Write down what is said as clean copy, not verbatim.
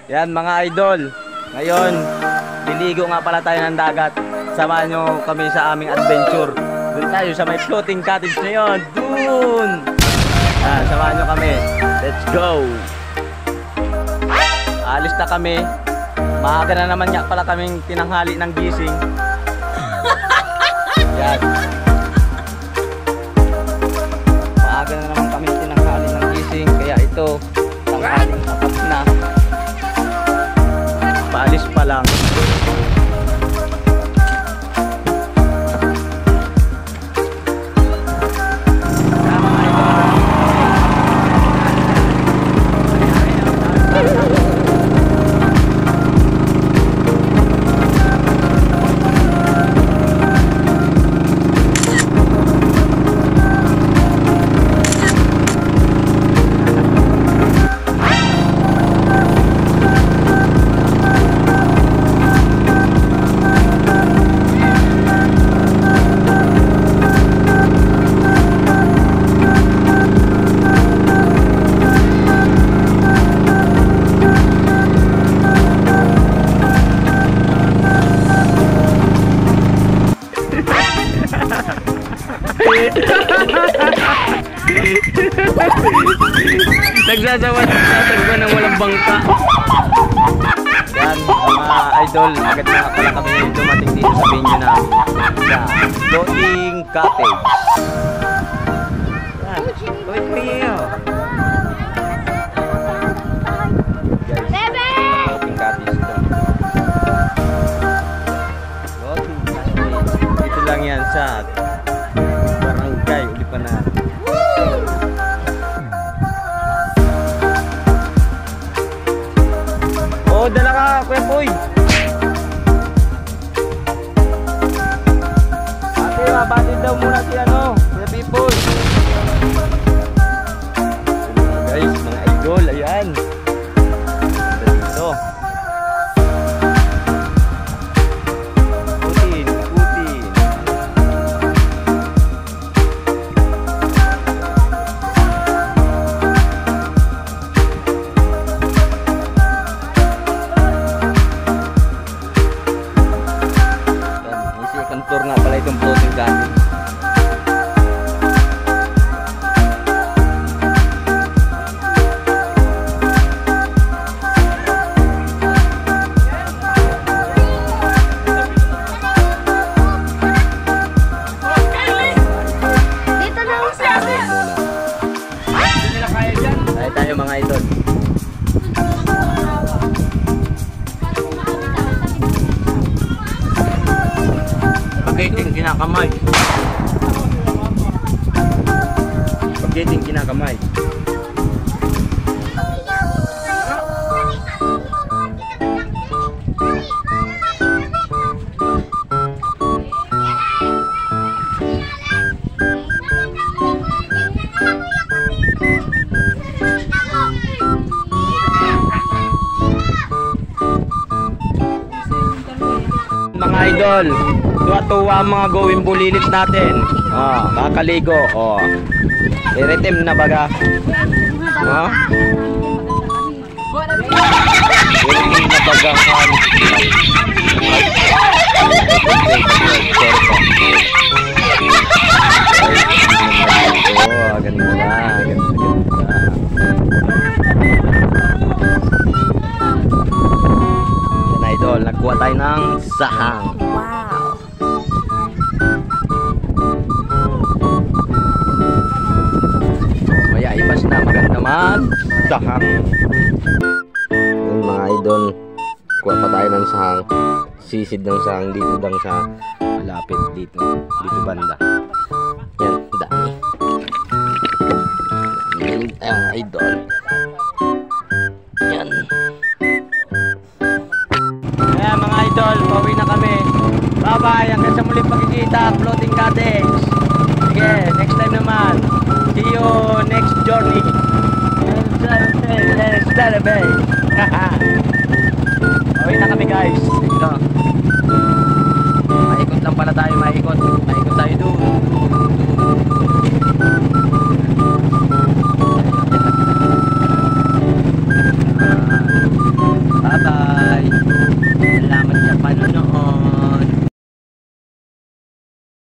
Yan mga idol. Ngayon, liligo nga pala tayo ng dagat. Samahan nyo kami sa aming adventure. Doon tayo sa may floating cottage na yun. Doon! Yan, samahan nyo kami. Let's go! Alis na kami. Maaga na naman nga pala kaming tinanghali ng gising. Yan. Maaga na naman kami tinanghali ng gising. Kaya ito, tanghaling apat na. Paalis pa lang. Nagsasagwa ng walang bangka. Yan mga idol, agad na pala kami dumating dito sa venue namin sa floating cottage. Yan, wait for you. Floating cottage ito. Floating cottage. Dito lang yan sa Barangay Ulipanan. Oh, dala ka, Kuya Poy. Ate, mabatid daw muna si Kuya Pipoy. Guys, mga idol, ayan. Dito. Putin, putin. Tour nga pala itong floating cottage. Dito na ako siya. Hindi nila kaya dyan. Tayo mga idol. Spaghetti kinakamay. Spaghetti kinakamay. Mga idol, tuwa-tuwa ang mga gawin bulilit natin. Kakaligo. Iritim na baga. Iritim na baga. Ganda na. Yan idol, nagkuha tayo ng sahang. Wow. Maya ibas na maganda mag-sahang. Yan mga idol, kuha pa tayo ng sahang. Sisid ng sahang dito lang sa malapit dito banda. Yan, dami. Yan idol. Yan. Ayan mga idol, pauwi na kami. Bye bye, hanggang sa muling pagkikita, floating cottage. Sige, next time naman. See you next journey. Pauwi na kami guys. Ito. Maikot lang pala tayo, maikot.